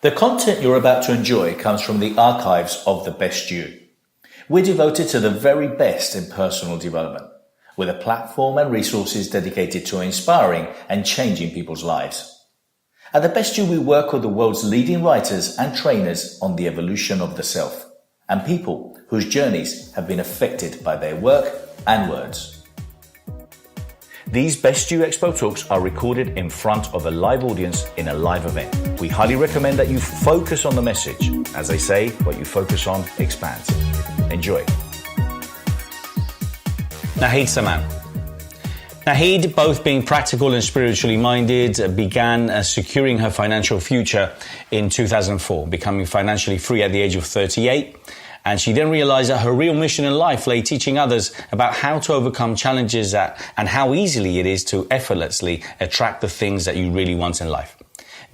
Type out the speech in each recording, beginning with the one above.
The content you're about to enjoy comes from the archives of The Best You. We're devoted to the very best in personal development, with a platform and resources dedicated to inspiring and changing people's lives. At The Best You, we work with the world's leading writers and trainers on the evolution of the self, and people whose journeys have been affected by their work and words. These Best You EXPO talks are recorded in front of a live audience in a live event. We highly recommend that you focus on the message. As they say, what you focus on expands. Enjoy. Naheed Zaham. Naheed, both being practical and spiritually minded, began securing her financial future in 2004, becoming financially free at the age of 38. And she then realized that her real mission in life lay teaching others about how to overcome challenges and how easily it is to effortlessly attract the things that you really want in life.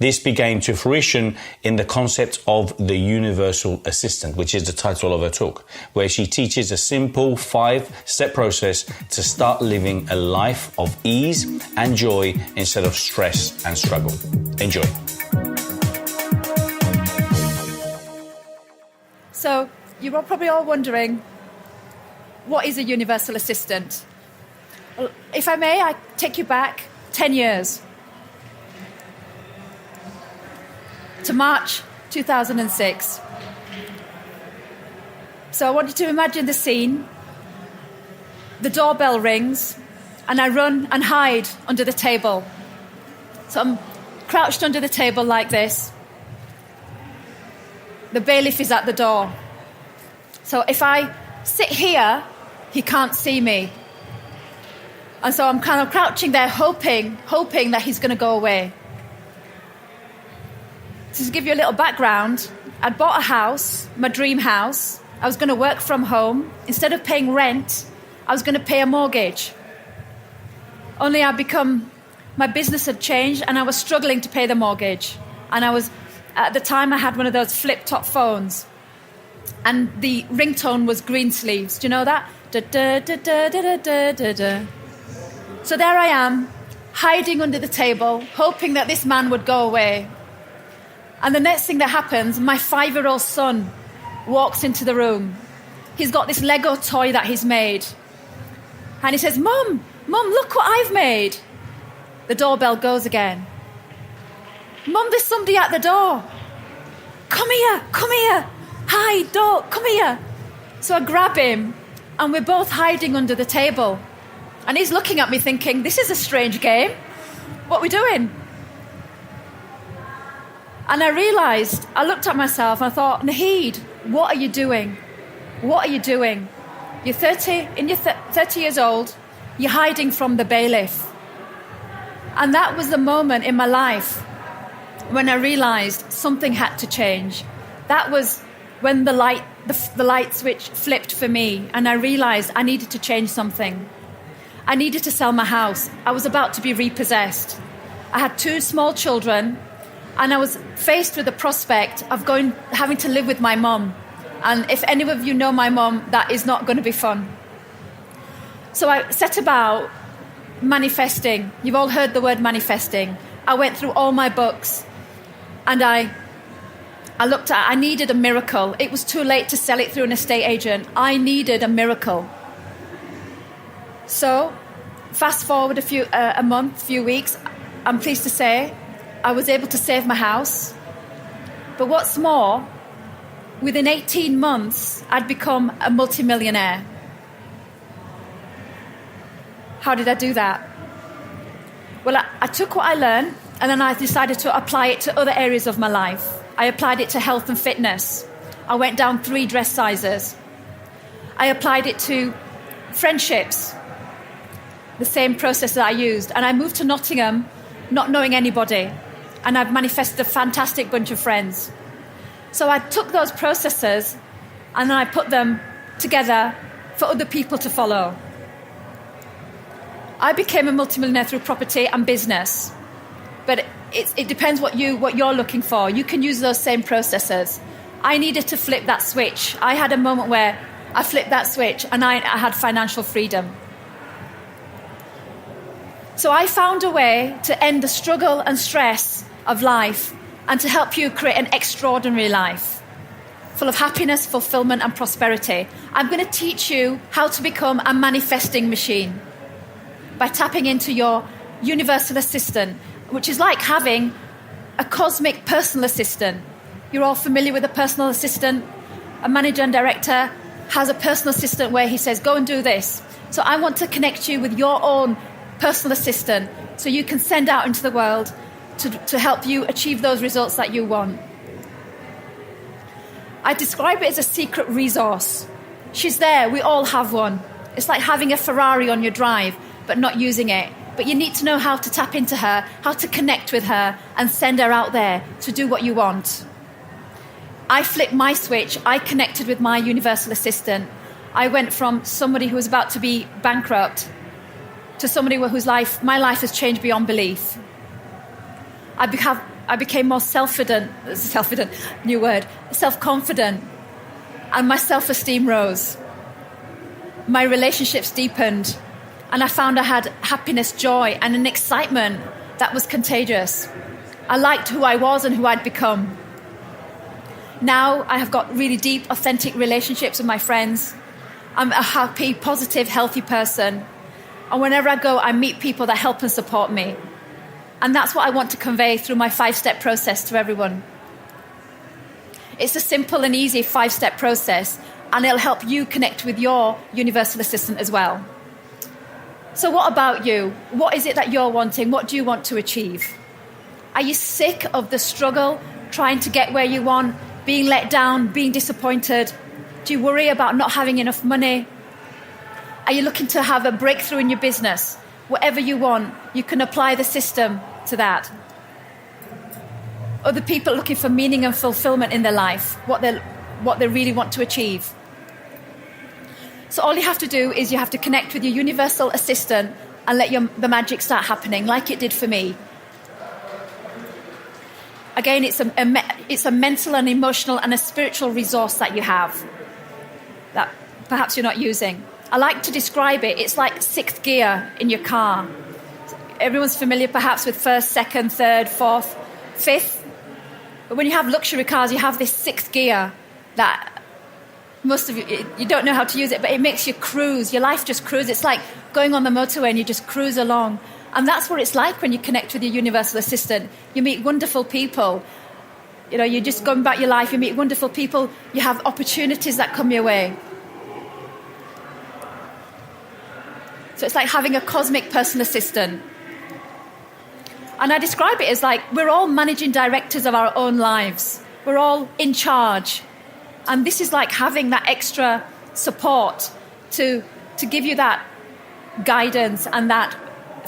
This became to fruition in the concept of the universal assistant, which is the title of her talk, where she teaches a simple 5-step process to start living a life of ease and joy instead of stress and struggle. Enjoy. So, you're probably all wondering, what is a universal assistant? Well, if I may, I take you back 10 years. To March 2006. So I want you to imagine the scene. The doorbell rings, and I run and hide under the table. So I'm crouched under the table like this. The bailiff is at the door. So if I sit here, he can't see me. And so I'm kind of crouching there hoping that he's going to go away. So to give you a little background, I'd bought a house, my dream house. I was going to work from home. Instead of paying rent, I was going to pay a mortgage. Only my business had changed and I was struggling to pay the mortgage. And at the time I had one of those flip-top phones. And the ringtone was Greensleeves. Do you know that? Da, da, da, da, da, da, da, da. So there I am, hiding under the table, hoping that this man would go away. And the next thing that happens, my 5-year-old son walks into the room. He's got this Lego toy that he's made. And he says, Mum, look what I've made. The doorbell goes again. Mum, there's somebody at the door. Come here. Hi, door, come here. So I grab him, and we're both hiding under the table. And he's looking at me thinking, this is a strange game. What are we doing? And I realised, I looked at myself and I thought, Naheed, what are you doing? What are you doing? You're 30 years old, you're hiding from the bailiff. And that was the moment in my life when I realised something had to change. That was when the light switch flipped for me, and I realised I needed to change something. I needed to sell my house. I was about to be repossessed. I had 2 small children, and I was faced with the prospect of having to live with my mum. And if any of you know my mum, that is not going to be fun. So I set about manifesting. You've all heard the word manifesting. I went through all my books, and I I needed a miracle. It was too late to sell it through an estate agent. I needed a miracle. So, fast forward a few weeks, I'm pleased to say, I was able to save my house. But what's more, within 18 months, I'd become a multimillionaire. How did I do that? Well, I took what I learned, and then I decided to apply it to other areas of my life. I applied it to health and fitness. I went down 3 dress sizes. I applied it to friendships, the same process that I used. And I moved to Nottingham, not knowing anybody. And I've manifested a fantastic bunch of friends. So I took those processes and then I put them together for other people to follow. I became a multimillionaire through property and business. But it depends what you're looking for. You can use those same processes. I needed to flip that switch. I had a moment where I flipped that switch and I had financial freedom. So I found a way to end the struggle and stress of life and to help you create an extraordinary life full of happiness, fulfillment, and prosperity. I'm going to teach you how to become a manifesting machine by tapping into your universal assistant, which is like having a cosmic personal assistant. You're all familiar with a personal assistant. A manager and director has a personal assistant where he says, go and do this. So I want to connect you with your own personal assistant so you can send out into the world to help you achieve those results that you want. I describe it as a secret resource. She's there. We all have one. It's like having a Ferrari on your drive, but not using it. But you need to know how to tap into her, how to connect with her, and send her out there to do what you want. I flipped my switch. I connected with my universal assistant. I went from somebody who was about to be bankrupt to somebody my life has changed beyond belief. I became more self-confident, and my self-esteem rose. My relationships deepened, and I found I had happiness, joy, and an excitement that was contagious. I liked who I was and who I'd become. Now I have got really deep, authentic relationships with my friends. I'm a happy, positive, healthy person. And whenever I go, I meet people that help and support me. And that's what I want to convey through my 5-step process to everyone. It's a simple and easy 5-step process, and it'll help you connect with your universal assistant as well. So what about you? What is it that you're wanting? What do you want to achieve? Are you sick of the struggle, trying to get where you want, being let down, being disappointed? Do you worry about not having enough money? Are you looking to have a breakthrough in your business? Whatever you want, you can apply the system to that. Other people looking for meaning and fulfillment in their life, what they really want to achieve. So all you have to do is you have to connect with your universal assistant and let the magic start happening, like it did for me. Again, it's a mental and emotional and a spiritual resource that you have that perhaps you're not using. I like to describe it. It's like 6th gear in your car. Everyone's familiar perhaps with 1st, 2nd, 3rd, 4th, 5th. But when you have luxury cars, you have this 6th gear that most of you don't know how to use it, but it makes you cruise. Your life just cruises. It's like going on the motorway and you just cruise along. And that's what it's like when you connect with your universal assistant. You meet wonderful people. You know, you're just going about your life. You meet wonderful people. You have opportunities that come your way. So it's like having a cosmic personal assistant. And I describe it as like we're all managing directors of our own lives. We're all in charge. And this is like having that extra support to give you that guidance and that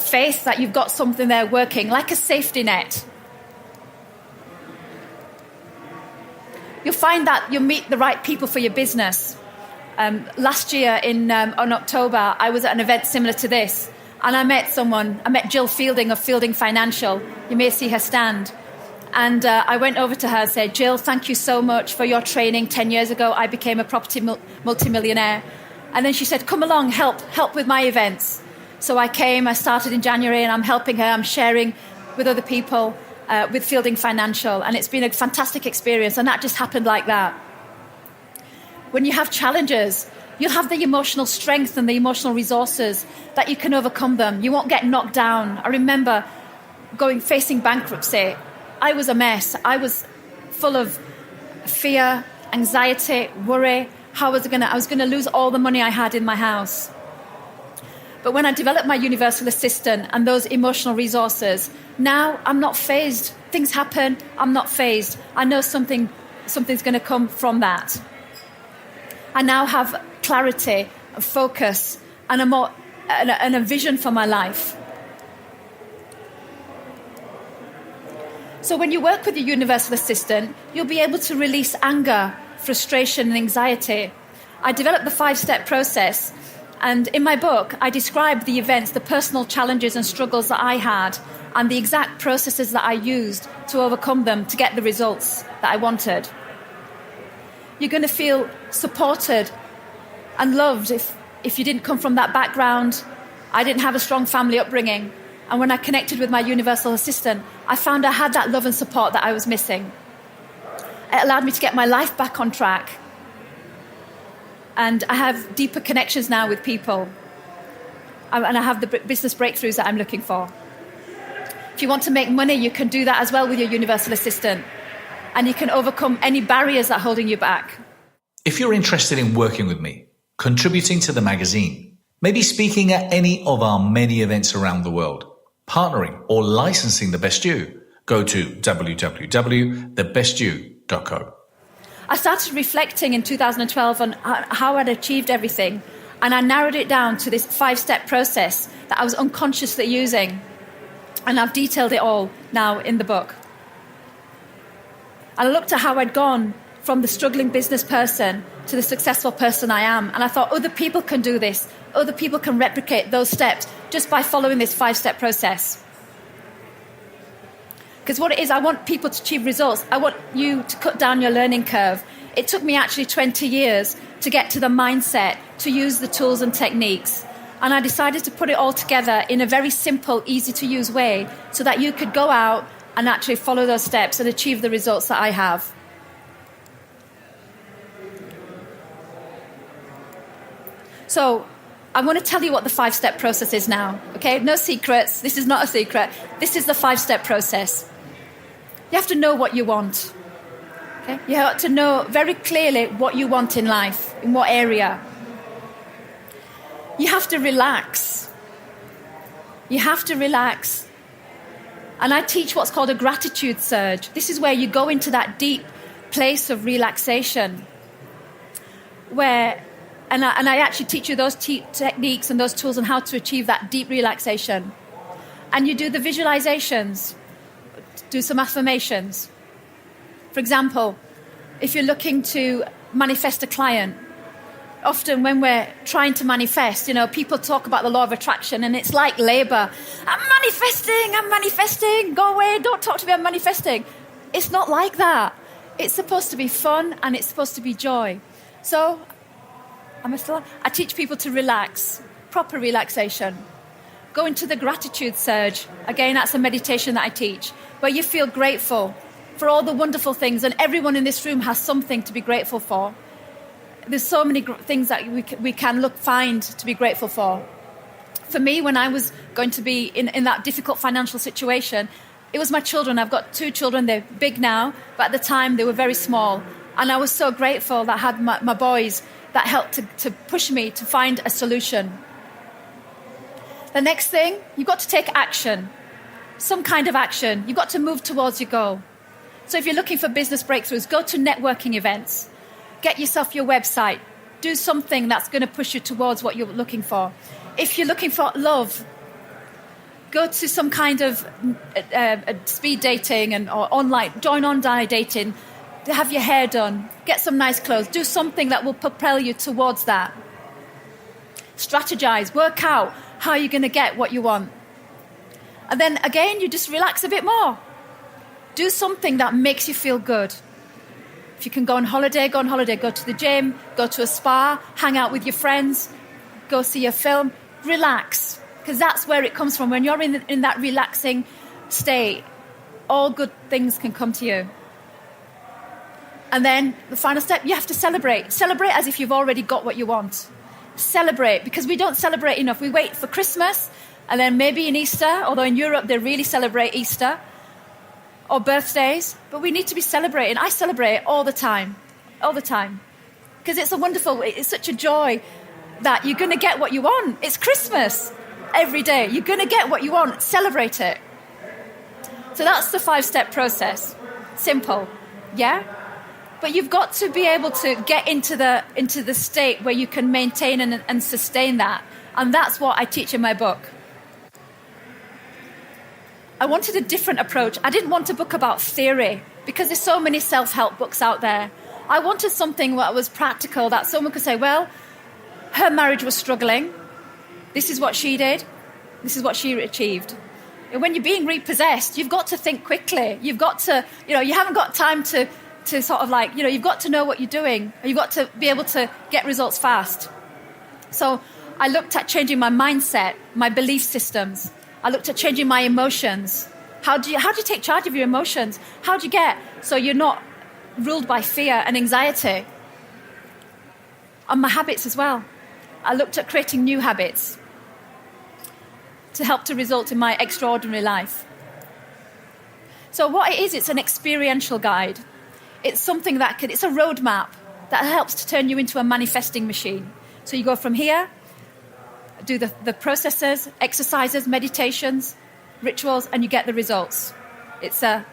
faith that you've got something there working, like a safety net. You'll find that you'll meet the right people for your business. Last year in October, I was at an event similar to this, and I met Jill Fielding of Fielding Financial. You may see her stand. And I went over to her and said, Jill, thank you so much for your training. 10 years ago, I became a property multimillionaire. And then she said, come along, help with my events. So I came, I started in January, and I'm helping her. I'm sharing with other people with Fielding Financial. And it's been a fantastic experience. And that just happened like that. When you have challenges, you'll have the emotional strength and the emotional resources that you can overcome them. You won't get knocked down. I remember facing bankruptcy. I was a mess. I was full of fear, anxiety, worry. I was going to lose all the money I had in my house. But when I developed my universal assistant and those emotional resources, now I'm not fazed. Things happen. I'm not fazed. I know something's going to come from that. I now have clarity, a focus, and a vision for my life. So when you work with your universal assistant, you'll be able to release anger, frustration, and anxiety. I developed the 5-step process, and in my book, I describe the events, the personal challenges and struggles that I had, and the exact processes that I used to overcome them to get the results that I wanted. You're going to feel supported and loved if you didn't come from that background. I didn't have a strong family upbringing. And when I connected with my universal assistant, I found I had that love and support that I was missing. It allowed me to get my life back on track. And I have deeper connections now with people. And I have the business breakthroughs that I'm looking for. If you want to make money, you can do that as well with your universal assistant. And you can overcome any barriers that are holding you back. If you're interested in working with me, contributing to the magazine, maybe speaking at any of our many events around the world, partnering or licensing The Best You, go to www.thebestyou.co. I started reflecting in 2012 on how I'd achieved everything, and I narrowed it down to this 5-step process that I was unconsciously using, and I've detailed it all now in the book. I looked at how I'd gone from the struggling business person to the successful person I am, and I thought other people can do this, other people can replicate those steps just by following this 5-step process. Because what it is, I want people to achieve results. I want you to cut down your learning curve. It took me actually 20 years to get to the mindset, to use the tools and techniques. And I decided to put it all together in a very simple, easy-to-use way so that you could go out and actually follow those steps and achieve the results that I have. So I want to tell you what the 5-step process is now. Okay, no secrets. This is not a secret. This is the 5-step process. You have to know what you want. Okay? You have to know very clearly what you want in life, in what area. You have to relax. You have to relax. And I teach what's called a gratitude surge. This is where you go into that deep place of relaxation. And I actually teach you those techniques and those tools on how to achieve that deep relaxation. And you do the visualizations. Do some affirmations. For example, if you're looking to manifest a client, often when we're trying to manifest, people talk about the law of attraction and it's like labor. I'm manifesting, go away, don't talk to me, I'm manifesting. It's not like that. It's supposed to be fun and it's supposed to be joy. So, I teach people to relax, proper relaxation. Go into the gratitude surge. Again, that's a meditation that I teach, where you feel grateful for all the wonderful things, and everyone in this room has something to be grateful for. There's so many things that we can find to be grateful for. For me, when I was going to be in that difficult financial situation, it was my children. I've got 2 children. They're big now, but at the time they were very small. And I was so grateful that I had my boys that helped to push me to find a solution. The next thing, you've got to take action, some kind of action. You've got to move towards your goal. So if you're looking for business breakthroughs, go to networking events, get yourself your website, do something that's going to push you towards what you're looking for. If you're looking for love, go to some kind of speed dating or online, join online dating, have your hair done, get some nice clothes, do something that will propel you towards that. Strategize, work out how you're going to get what you want. And then again, you just relax a bit more. Do something that makes you feel good. If you can go on holiday, go to the gym, go to a spa, hang out with your friends, go see a film, relax. Because that's where it comes from. When you're in that relaxing state, all good things can come to you. And then the final step, you have to celebrate. Celebrate as if you've already got what you want. Celebrate, because we don't celebrate enough. We wait for Christmas, and then maybe in Easter, although in Europe they really celebrate Easter, or birthdays, but we need to be celebrating. I celebrate all the time, because it's such a joy that you're going to get what you want. It's Christmas every day. You're going to get what you want. Celebrate it. So that's the 5-step process. Simple, yeah? But you've got to be able to get into the state where you can maintain and sustain that. And that's what I teach in my book. I wanted a different approach. I didn't want a book about theory, because there's so many self-help books out there. I wanted something that was practical, that someone could say, well, her marriage was struggling. This is what she did. This is what she achieved. And when you're being repossessed, you've got to think quickly. You've got to, you haven't got time to sort of you've got to know what you're doing. You've got to be able to get results fast. So I looked at changing my mindset, my belief systems. I looked at changing my emotions, How do you take charge of your emotions? How do you get so you're not ruled by fear and anxiety? And my habits as well. I looked at creating new habits to help to result in my extraordinary life. So what it is, it's an experiential guide. It's something it's a roadmap that helps to turn you into a manifesting machine. So you go from here, do the processes, exercises, meditations, rituals, and you get the results. It's a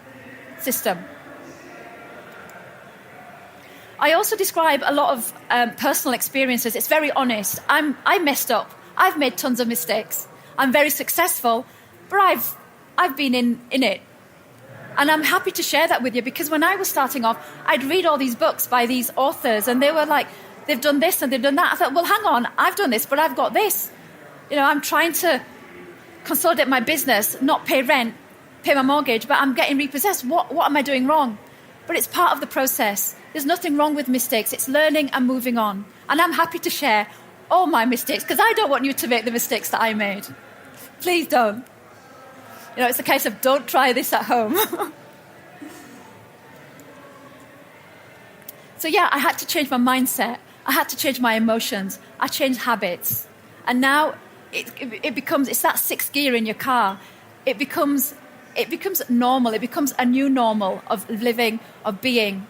system. I also describe a lot of personal experiences. It's very honest. I messed up. I've made tons of mistakes. I'm very successful, but I've been in it. And I'm happy to share that with you, because when I was starting off, I'd read all these books by these authors, and they were like, they've done this and they've done that. I thought, well, hang on, I've done this, but I've got this. I'm trying to consolidate my business, not pay rent, pay my mortgage, but I'm getting repossessed. What am I doing wrong? But it's part of the process. There's nothing wrong with mistakes. It's learning and moving on. And I'm happy to share all my mistakes, because I don't want you to make the mistakes that I made. Please don't. It's a case of don't try this at home. So yeah, I had to change my mindset. I had to change my emotions. I changed habits. And now it becomes, it's that sixth gear in your car. It becomes normal. It becomes a new normal of living, of being.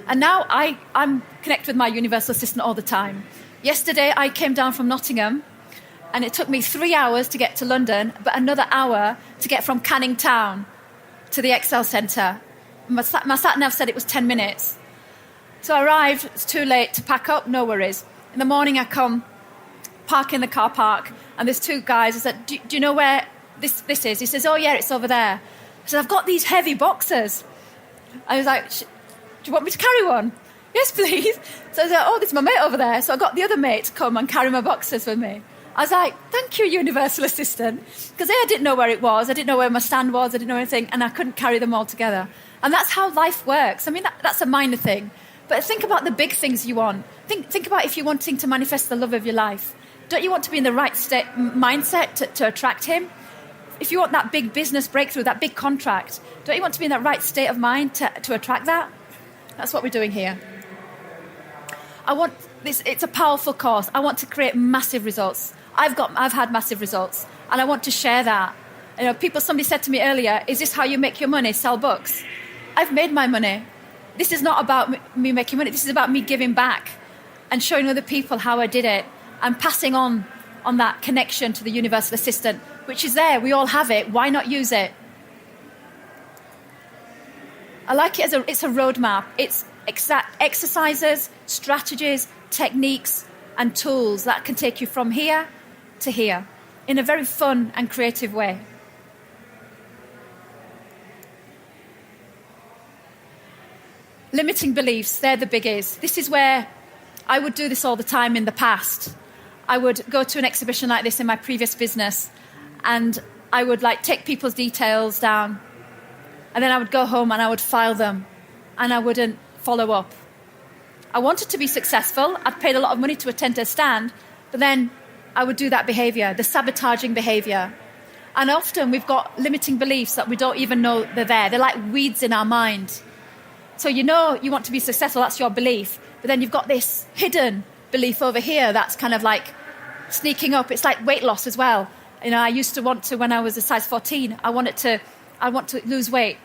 And now I'm connected with my universal assistant all the time. Yesterday, I came down from Nottingham, and it took me 3 hours to get to London, but another hour to get from Canning Town to the Excel Centre. My sat-nav said it was 10 minutes. So I arrived, it's too late to pack up, no worries. In the morning, I come, park in the car park, and there's two guys. I said, do you know where this is? He says, oh yeah, it's over there. I said, I've got these heavy boxes. I was like, do you want me to carry one? Yes, please. So I said, oh, there's my mate over there. So I got the other mate to come and carry my boxes with me. I was like, thank you, Universal Assistant. Because I didn't know where it was. I didn't know where my stand was. I didn't know anything. And I couldn't carry them all together. And that's how life works. I mean, that's a minor thing. But think about the big things you want. Think about if you're wanting to manifest the love of your life. Don't you want to be in the right mindset to attract him? If you want that big business breakthrough, that big contract, don't you want to be in that right state of mind to attract that? That's what we're doing here. I want this. It's a powerful course. I want to create massive results. I've had massive results, and I want to share that. Somebody said to me earlier, is this how you make your money? Sell books. I've made my money. This is not about me making money. This is about me giving back and showing other people how I did it and passing on that connection to the Universal Assistant, which is there. We all have it. Why not use it? I like it it's a roadmap. It's exact exercises, strategies, techniques, and tools that can take you from here to here in a very fun and creative way. Limiting beliefs, they're the biggies. This is where I would do this all the time in the past. I would go to an exhibition like this in my previous business, and I would take people's details down, and then I would go home and I would file them, and I wouldn't follow up. I wanted to be successful. I'd paid a lot of money to attend a stand, but then I would do that behavior, the sabotaging behavior. And often we've got limiting beliefs that we don't even know they're there. They're like weeds in our mind. So you want to be successful, that's your belief. But then you've got this hidden belief over here that's kind of like sneaking up. It's like weight loss as well. I used to want to, when I was a size 14, I want to lose weight.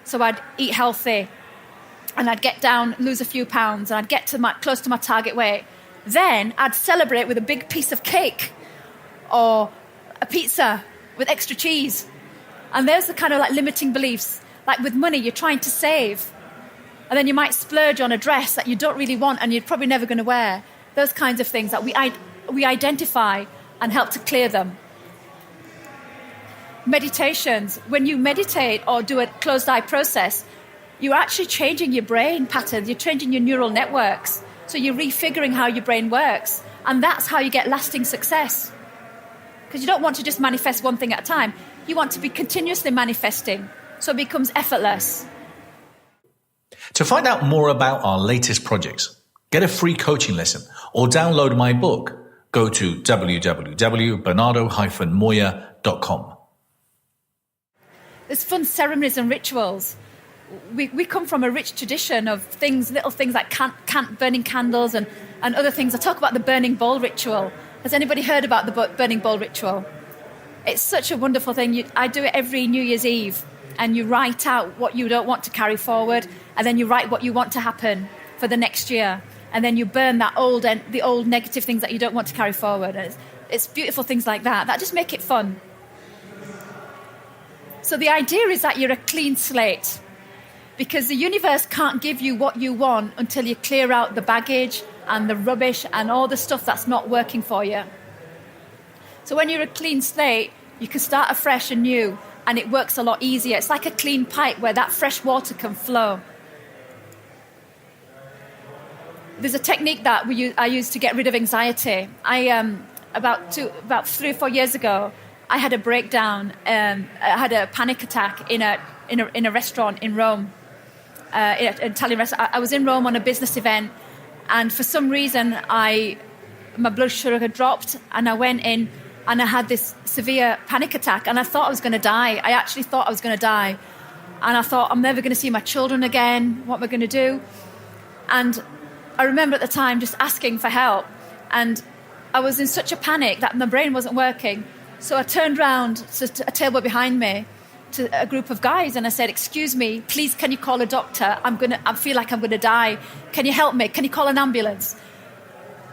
So I'd eat healthy, and I'd get down, lose a few pounds, and I'd get close to my target weight. Then I'd celebrate with a big piece of cake or a pizza with extra cheese. And there's the kind of limiting beliefs. Like with money, you're trying to save. And then you might splurge on a dress that you don't really want and you're probably never going to wear. Those kinds of things that we identify and help to clear them. Meditations. When you meditate or do a closed eye process, you're actually changing your brain patterns. You're changing your neural networks. So you're refiguring how your brain works. And that's how you get lasting success. Because you don't want to just manifest one thing at a time. You want to be continuously manifesting. So it becomes effortless. To find out more about our latest projects, get a free coaching lesson, or download my book, go to www.bernardo-moya.com. there's fun ceremonies and rituals. We come from a rich tradition of little things like burning candles and other things. I talk about the burning bowl ritual. Has anybody heard about the burning bowl ritual? It's such a wonderful thing. I do it every New Year's Eve, and you write out what you don't want to carry forward, and then you write what you want to happen for the next year, and then you burn the old negative things that you don't want to carry forward. And it's beautiful things like that just make it fun. So the idea is that you're a clean slate, because the universe can't give you what you want until you clear out the baggage and the rubbish and all the stuff that's not working for you. So when you're a clean slate, you can start afresh and new, and it works a lot easier. It's like a clean pipe where that fresh water can flow. There's a technique that I use to get rid of anxiety. About 3 or 4 years ago, I had a breakdown. I had a panic attack in a restaurant in Rome. An Italian restaurant. I was in Rome on a business event, and for some reason my blood sugar had dropped, and I went in and I had this severe panic attack, and I thought I was going to die. I actually thought I was going to die, and I thought, I'm never going to see my children again. What am I going to do? And I remember at the time just asking for help, and I was in such a panic that my brain wasn't working. So I turned round to a table behind me to a group of guys, and I said, "Excuse me, please, can you call a doctor? I feel like I'm going to die. Can you help me? Can you call an ambulance?"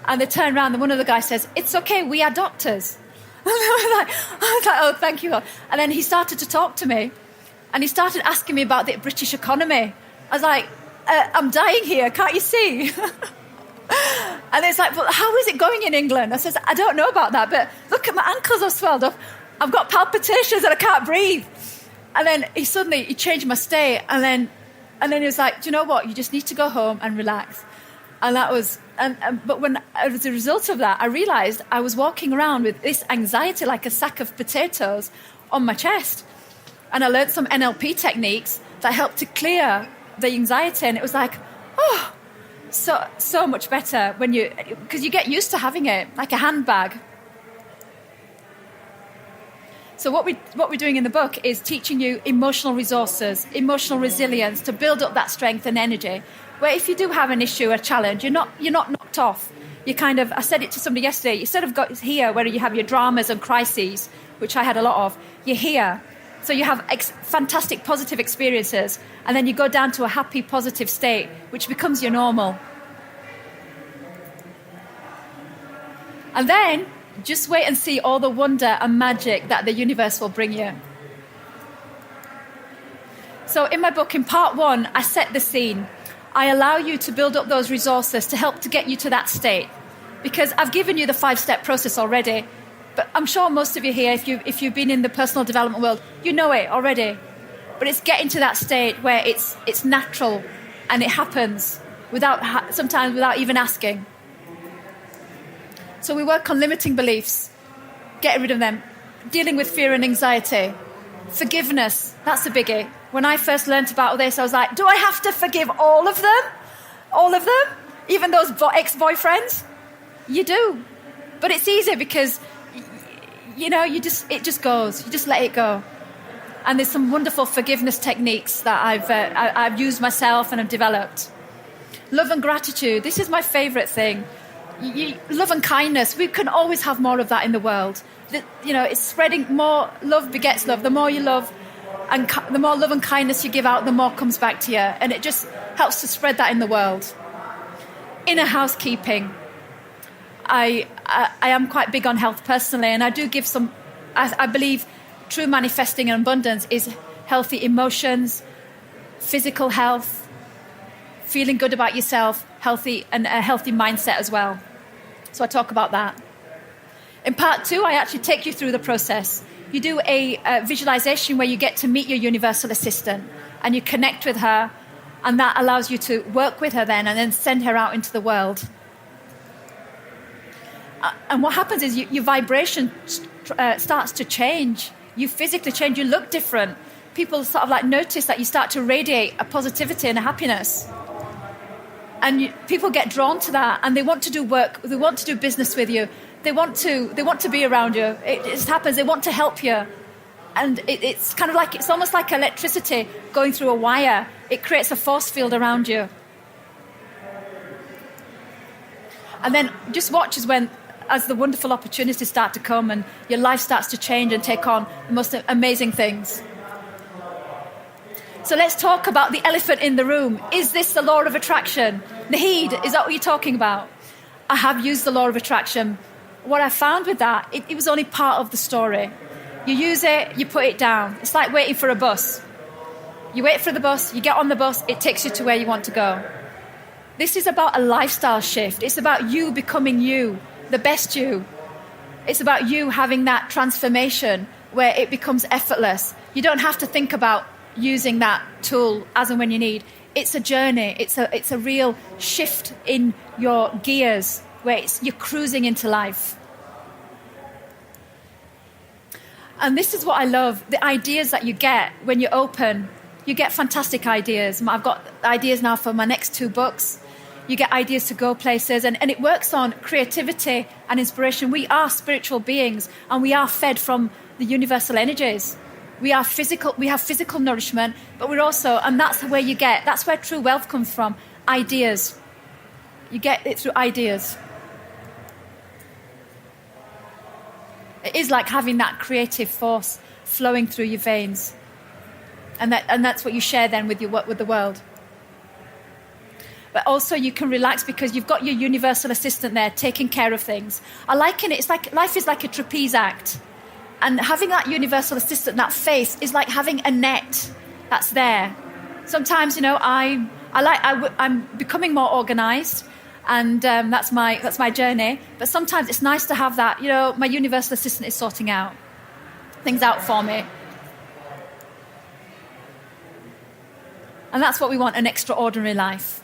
And they turned around, and one of the guys says, "It's okay, we are doctors." And I was like, "Oh, thank you." And then he started to talk to me, and he started asking me about the British economy. I was like, "I'm dying here, can't you see?" And it's like, "Well, how is it going in England?" I says, "I don't know about that, but look at my ankles are swelled up. I've got palpitations and I can't breathe." And then he changed my state, and then he was like, "Do you know what? You just need to go home and relax." And that was, but when as a result of that, I realised I was walking around with this anxiety like a sack of potatoes on my chest, and I learned some NLP techniques that helped to clear the anxiety, and it was like, oh, so much better because you get used to having it like a handbag. So what we're doing in the book is teaching you emotional resources, emotional resilience to build up that strength and energy. Where if you do have an issue, a challenge, you're not knocked off. You kind of, I said it to somebody yesterday, you sort of got here where you have your dramas and crises, which I had a lot of. You're here. So you have fantastic positive experiences, and then you go down to a happy, positive state, which becomes your normal. And then just wait and see all the wonder and magic that the universe will bring you. So in my book, in part 1, I set the scene. I allow you to build up those resources to help to get you to that state. Because I've given you the 5-step process already, but I'm sure most of you here, if you've been in the personal development world, you know it already. But it's getting to that state where it's natural and it happens sometimes without even asking. So we work on limiting beliefs, getting rid of them, dealing with fear and anxiety, forgiveness, that's a biggie. When I first learned about this, I was like, do I have to forgive all of them? All of them? Even those ex-boyfriends? You do. But it's easier because, it just goes. You just let it go. And there's some wonderful forgiveness techniques that I've used myself and have developed. Love and gratitude. This is my favourite thing. Love and kindness. We can always have more of that in the world. It's spreading. More love begets love. The more you love, and the more love and kindness you give out, the more comes back to you. And it just helps to spread that in the world. Inner housekeeping. I am quite big on health personally, and I do give some. I believe true manifesting and abundance is healthy emotions, physical health, feeling good about yourself, healthy and a healthy mindset as well. So I talk about that. In part 2, I actually take you through the process. You do a visualization where you get to meet your universal assistant and you connect with her, and that allows you to work with her then and then send her out into the world. And what happens is your vibration starts to change. You physically change. You look different. People sort of like notice that you start to radiate a positivity and a happiness. And people get drawn to that, and they want to do work. They want to do business with you. They want to be around you. It just happens. They want to help you. And it's kind of like, it's almost like electricity going through a wire. It creates a force field around you. And then just watch as the wonderful opportunities start to come and your life starts to change and take on the most amazing things. So let's talk about the elephant in the room. Is this the law of attraction? Naheed, is that what you're talking about? I have used the law of attraction. What I found with that, it was only part of the story. You use it, you put it down. It's like waiting for a bus. You wait for the bus, you get on the bus, it takes you to where you want to go. This is about a lifestyle shift. It's about you becoming you, the best you. It's about you having that transformation where it becomes effortless. You don't have to think about using that tool as and when you need. It's a journey. It's a real shift in your gears where you're cruising into life. And this is what I love, the ideas that you get when you open. You get fantastic ideas. I've got ideas now for my next 2 books. You get ideas to go places, and it works on creativity and inspiration. We are spiritual beings, and we are fed from the universal energies. We have physical nourishment, but we're also, and that's where true wealth comes from, ideas. You get it through ideas. It is like having that creative force flowing through your veins. And that's what you share then with the world. But also you can relax because you've got your universal assistant there taking care of things. I liken it, it's like life is like a trapeze act. And having that universal assistant, that face, is like having a net that's there. Sometimes, I'm becoming more organised, and that's my journey. But sometimes it's nice to have that. My universal assistant is sorting things out for me. And that's what we want, an extraordinary life.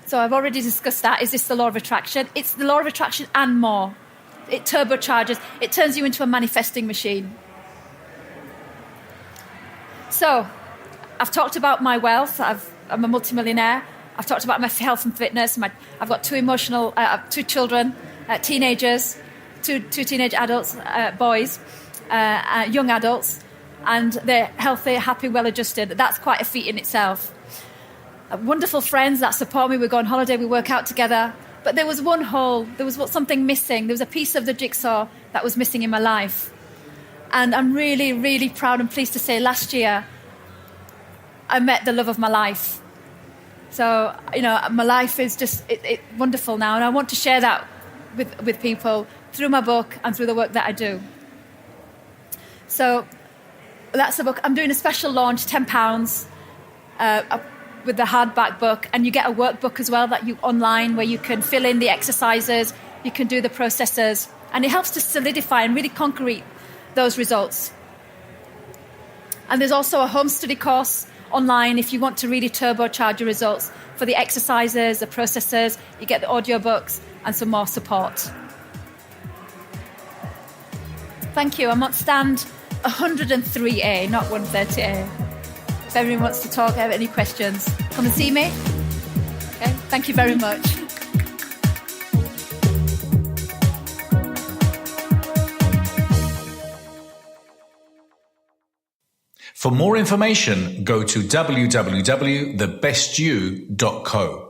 So I've already discussed that. Is this the law of attraction? It's the law of attraction and more. It turbocharges. It turns you into a manifesting machine. So I've talked about my wealth. I'm a multimillionaire. I've talked about my health and fitness. I've got 2 children, teenagers, two teenage adults, boys, young adults, and they're healthy, happy, well-adjusted. That's quite a feat in itself. Wonderful friends that support me. We go on holiday, we work out together. But there was one hole, there was something missing. There was a piece of the jigsaw that was missing in my life. And I'm really, really proud and pleased to say last year, I met the love of my life. So, my life is just wonderful now. And I want to share that with people through my book and through the work that I do. So that's the book. I'm doing a special launch, £10, with the hardback book, and you get a workbook as well that you online where you can fill in the exercises, you can do the processes, and it helps to solidify and really concrete those results. And there's also a home study course online if you want to really turbocharge your results for the exercises, the processes. You get the audiobooks and some more support. Thank you. I'm on stand 103A, not 130A. If anyone wants to talk, have any questions, come and see me. Okay, thank you very much. For more information, go to www.thebestyou.co.